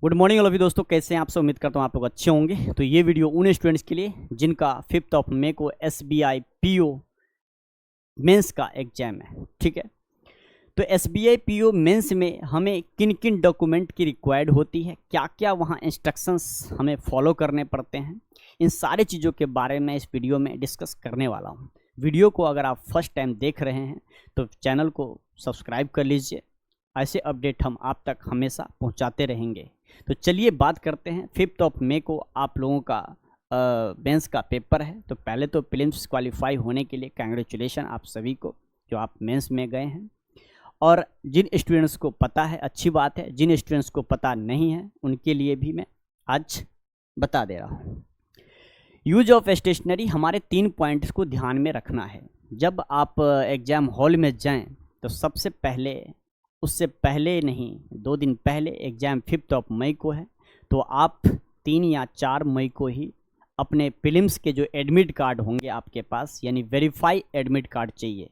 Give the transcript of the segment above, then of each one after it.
Good morning all of you दोस्तों, कैसे हैं आप सब। उम्मीद करता हूँ आप लोग अच्छे होंगे। तो ये वीडियो उन स्टूडेंट्स के लिए जिनका 5 मई को SBI PO मेंस का एग्जाम है। ठीक है, तो SBI PO मेंस में हमें किन किन डॉक्यूमेंट की रिक्वायर्ड होती है, क्या क्या वहाँ इंस्ट्रक्शंस हमें फॉलो करने पड़ते हैं, इन सारी चीज़ों के बारे में इस वीडियो में डिस्कस करने वाला हूँ। वीडियो को अगर आप फर्स्ट टाइम देख रहे हैं तो चैनल को सब्सक्राइब कर लीजिए। ऐसे अपडेट हम आप तक हमेशा पहुंचाते रहेंगे। तो चलिए बात करते हैं। 5 मई को आप लोगों का मेंस का पेपर है। तो पहले तो प्रीलिम्स क्वालिफाई होने के लिए कांग्रेचुलेशन आप सभी को जो आप मेंस में गए हैं। और जिन स्टूडेंट्स को पता है अच्छी बात है, जिन स्टूडेंट्स को पता नहीं है उनके लिए भी मैं आज बता दे रहा हूँ। यूज ऑफ स्टेशनरी, हमारे 3 पॉइंट्स को ध्यान में रखना है। जब आप एग्ज़ाम हॉल में जाएं तो सबसे पहले, उससे पहले नहीं 2 दिन पहले एग्ज़ाम 5 मई को है, तो आप 3 या 4 मई को ही अपने प्रीलिम्स के जो एडमिट कार्ड होंगे आपके पास, यानी वेरीफाई एडमिट कार्ड चाहिए।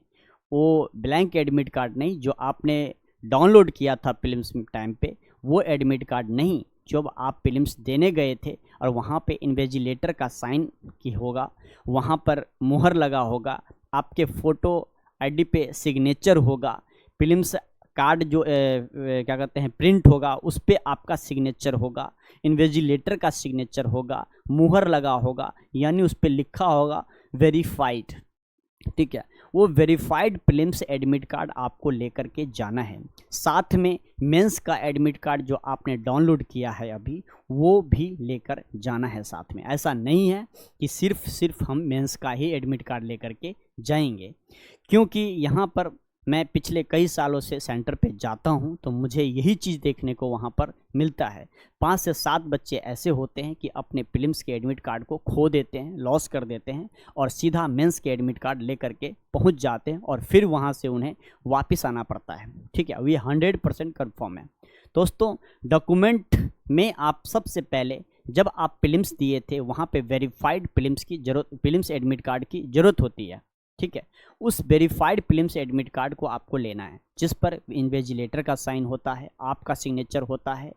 वो ब्लैंक एडमिट कार्ड नहीं जो आपने डाउनलोड किया था प्रीलिम्स टाइम पे, वो एडमिट कार्ड नहीं। जब आप प्रीलिम्स देने गए थे और वहाँ पे इन्विजिलेटर का साइन की होगा, वहाँ पर मुहर लगा होगा, आपके फ़ोटो आईडी पे सिग्नेचर होगा, प्रीलिम्स कार्ड जो क्या कहते हैं प्रिंट होगा उस पर आपका सिग्नेचर होगा, इन्विजिलेटर का सिग्नेचर होगा, मुहर लगा होगा, यानी उस पर लिखा होगा वेरीफाइड। ठीक है, वो वेरीफाइड प्रीलिम्स एडमिट कार्ड आपको लेकर के जाना है। साथ में मेंस का एडमिट कार्ड जो आपने डाउनलोड किया है अभी, वो भी लेकर जाना है साथ में। ऐसा नहीं है कि सिर्फ हम मेंस का ही एडमिट कार्ड लेकर के जाएंगे, क्योंकि यहाँ पर मैं पिछले कई सालों से सेंटर पे जाता हूँ तो मुझे यही चीज़ देखने को वहाँ पर मिलता है। 5 से 7 बच्चे ऐसे होते हैं कि अपने प्रीलिम्स के एडमिट कार्ड को खो देते हैं, लॉस कर देते हैं और सीधा मेंस के एडमिट कार्ड लेकर के पहुँच जाते हैं और फिर वहाँ से उन्हें वापस आना पड़ता है। ठीक है, ये 100% कन्फर्म है। दोस्तों, डॉक्यूमेंट में आप सबसे पहले जब आप प्रीलिम्स दिए थे वहाँ पर वेरीफाइड प्रीलिम्स की जरूरत, प्रीलिम्स एडमिट कार्ड की ज़रूरत होती है। ठीक है, उस वेरीफाइड प्रीलिम्स एडमिट कार्ड को आपको लेना है, जिस पर इन्विजिलेटर का साइन होता है, आपका सिग्नेचर होता है,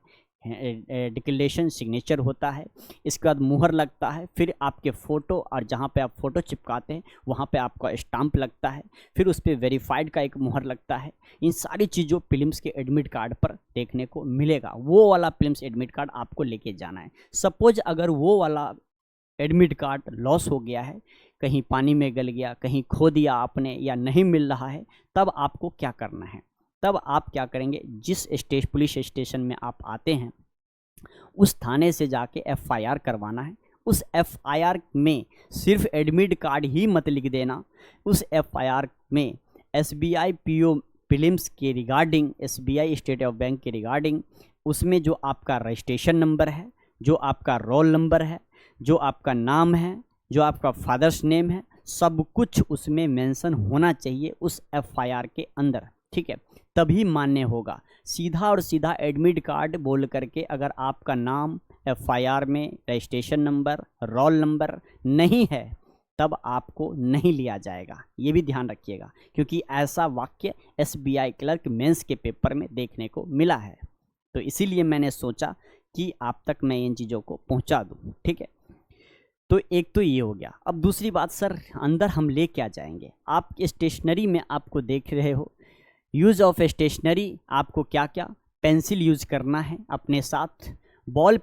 डिक्लेरेशन सिग्नेचर होता है, इसके बाद मुहर लगता है, फिर आपके फ़ोटो और जहाँ पे आप फ़ोटो चिपकाते हैं वहाँ पे आपका स्टाम्प लगता है, फिर उस पर वेरीफाइड का एक मुहर लगता है। इन सारी चीज़ों प्रीलिम्स के एडमिट कार्ड पर देखने को मिलेगा। वो वाला प्रीलिम्स एडमिट कार्ड आपको लेके जाना है। सपोज अगर वो वाला एडमिट कार्ड लॉस हो गया है, कहीं पानी में गल गया, कहीं खो दिया आपने या नहीं मिल रहा है, तब आपको क्या करना है? तब आप क्या करेंगे, जिस पुलिस स्टेशन में आप आते हैं उस थाने से जाके FIR करवाना है। उस FIR में सिर्फ एडमिट कार्ड ही मत लिख देना, उस FIR में SBI PO प्रीलिम्स के regarding, SBI state of bank के रिगार्डिंग, उसमें जो आपका रजिस्ट्रेशन नंबर है, जो आपका रोल नंबर है, जो आपका नाम है, जो आपका फादर्स नेम है, सब कुछ उसमें मेंशन होना चाहिए उस FIR के अंदर। ठीक है, तभी मान्य होगा। सीधा और सीधा एडमिट कार्ड बोल करके अगर आपका नाम FIR में, रजिस्ट्रेशन नंबर, रोल नंबर नहीं है, तब आपको नहीं लिया जाएगा। ये भी ध्यान रखिएगा, क्योंकि ऐसा वाक्य SBI क्लर्क मेंस के पेपर में देखने को मिला है। तो इसीलिए मैंने सोचा कि आप तक मैं इन चीज़ों को पहुंचा दूं। ठीक है, तो एक तो ये हो गया। अब दूसरी बात, सर अंदर हम ले क्या जाएंगे? आप स्टेशनरी में आपको देख रहे हो, यूज़ ऑफ स्टेशनरी आपको क्या क्या, पेंसिल यूज़ करना है अपने साथ, बॉल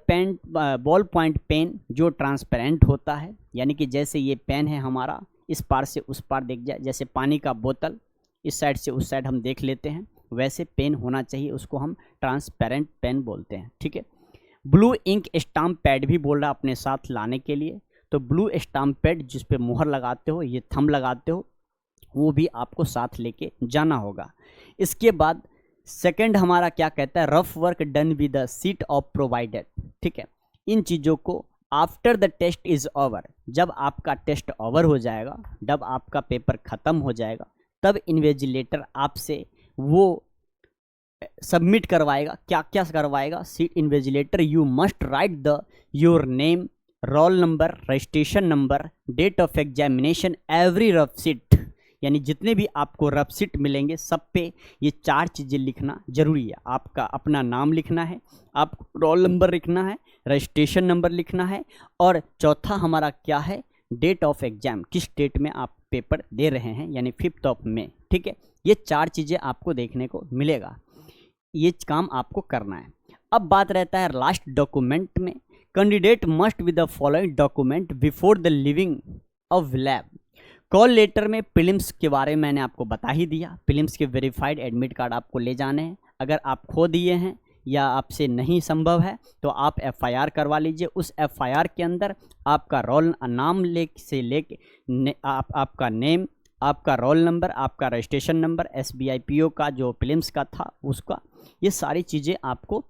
पॉइंट पेन जो ट्रांसपेरेंट होता है, यानी कि जैसे ये पेन है हमारा, इस पार से उस पार देख जाए, जैसे पानी का बोतल इस साइड से उस साइड हम देख लेते हैं, वैसे पेन होना चाहिए, उसको हम ट्रांसपेरेंट पेन बोलते हैं। ठीक है, ब्लू इंक स्टाम्प पैड भी बोल रहा अपने साथ लाने के लिए, तो ब्लू स्टाम्प पैड जिस पे मुहर लगाते हो, ये थंब लगाते हो, वो भी आपको साथ लेके जाना होगा। इसके बाद सेकंड हमारा क्या कहता है, rough work done with the sheet of provided. ठीक है, इन चीज़ों को after the test is over, जब आपका टेस्ट ओवर हो जाएगा, जब आपका पेपर ख़त्म हो जाएगा, तब इन्विजिलेटर आपसे वो सबमिट करवाएगा। क्या क्या करवाएगा? Sheet invigilator you must write the your name, roll number, registration number, date of examination, every rough sheet, यानी जितने भी आपको रफ सीट मिलेंगे सब पे ये 4 चीज़ें लिखना जरूरी है। आपका अपना नाम लिखना है, आपको रोल नंबर लिखना है, रजिस्ट्रेशन नंबर लिखना है, और चौथा हमारा क्या है, डेट ऑफ एग्जाम, किस डेट में आप पेपर दे रहे हैं, यानी 5 मई। ठीक है, ये 4 चीज़ें आपको देखने को मिलेगा, ये काम आपको करना है। अब बात रहता है लास्ट डॉक्यूमेंट में, candidate must with the following document before the leaving of lab. Call letter में प्रीलिम्स के बारे में मैंने आपको बता ही दिया, प्रीलिम्स के वेरीफाइड एडमिट कार्ड आपको ले जाने हैं। अगर आप खो दिए हैं या आपसे नहीं संभव है तो आप FIR करवा लीजिए। उस FIR के अंदर आपका रोल नाम से लेके आपका नेम, आपका रोल नंबर, आपका रजिस्ट्रेशन नंबर, SBI PO का जो प्रीलिम्स का था उसका, ये सारी चीज़ें आपको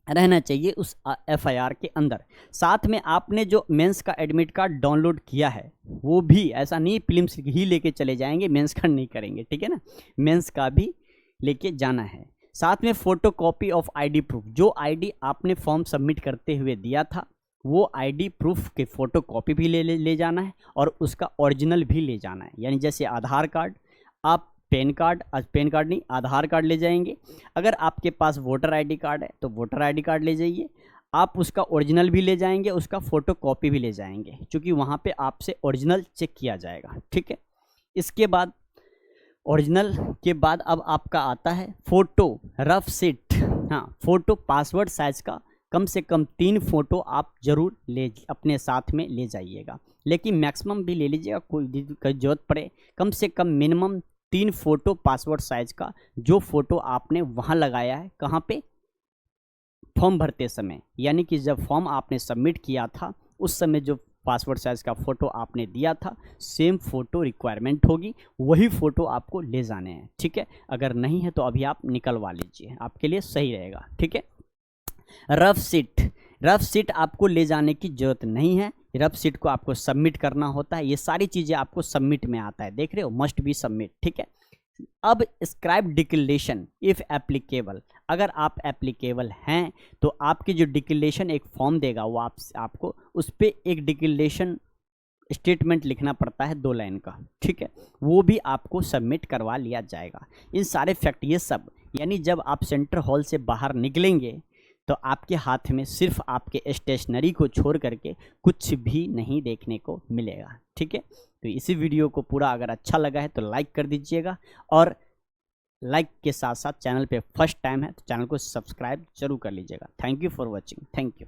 रहना चाहिए उस FIR के अंदर। साथ में आपने जो मेंस का एडमिट कार्ड डाउनलोड किया है वो भी, ऐसा नहीं प्रीलिम्स ही लेके चले जाएंगे, मेंस का नहीं करेंगे, ठीक है ना, मेंस का भी लेके जाना है। साथ में photo copy of ID proof, जो ID आपने फॉर्म सबमिट करते हुए दिया था वो ID प्रूफ के फोटो कॉपी भी ले जाना है, और उसका ओरिजिनल भी ले जाना है। यानी जैसे आधार कार्ड, आप पैन कार्ड नहीं, आधार कार्ड ले जाएंगे। अगर आपके पास वोटर ID कार्ड है तो वोटर ID कार्ड ले जाइए, आप उसका ओरिजिनल भी ले जाएंगे, उसका फ़ोटो कॉपी भी ले जाएंगे, क्योंकि वहाँ पे आपसे ओरिजिनल चेक किया जाएगा। ठीक है, इसके बाद ओरिजिनल के बाद अब आपका आता है फ़ोटो रफ सीट। हाँ, फ़ोटो पासवर्ड साइज़ का कम से कम 3 फ़ोटो आप ज़रूर अपने साथ में ले जाइएगा, लेकिन मैक्सिमम भी ले लीजिएगा, कोई ज़रूरत पड़े कम से कम मिनिमम 3 फ़ोटो पासवर्ड साइज़ का, जो फ़ोटो आपने वहाँ लगाया है, कहाँ पे, फॉर्म भरते समय, यानी कि जब फॉर्म आपने सबमिट किया था उस समय जो पासवर्ड साइज़ का फ़ोटो आपने दिया था, सेम फ़ोटो रिक्वायरमेंट होगी, वही फ़ोटो आपको ले जाने हैं। ठीक है, अगर नहीं है तो अभी आप निकलवा लीजिए, आपके लिए सही रहेगा। ठीक है, रफ सीट आपको ले जाने की ज़रूरत नहीं है, रफ सीट को आपको सबमिट करना होता है। ये सारी चीज़ें आपको सबमिट में आता है, देख रहे हो, मस्ट बी सबमिट। ठीक है, अब स्क्राइब डिक्लेरेशन इफ़ एप्लीकेबल, अगर आप एप्लीकेबल हैं तो आपकी जो डिक्लेरेशन एक फॉर्म देगा वो आपको उस पर एक डिक्लेरेशन स्टेटमेंट लिखना पड़ता है 2 लाइन का। ठीक है, वो भी आपको सबमिट करवा लिया जाएगा। इन सारे फैक्ट ये सब, यानी जब आप सेंटर हॉल से बाहर निकलेंगे तो आपके हाथ में सिर्फ आपके स्टेशनरी को छोड़ करके कुछ भी नहीं देखने को मिलेगा। ठीक है, तो इसी वीडियो को पूरा अगर अच्छा लगा है तो लाइक कर दीजिएगा, और लाइक के साथ साथ चैनल पे फर्स्ट टाइम है तो चैनल को सब्सक्राइब जरूर कर लीजिएगा। Thank you for watching, thank you.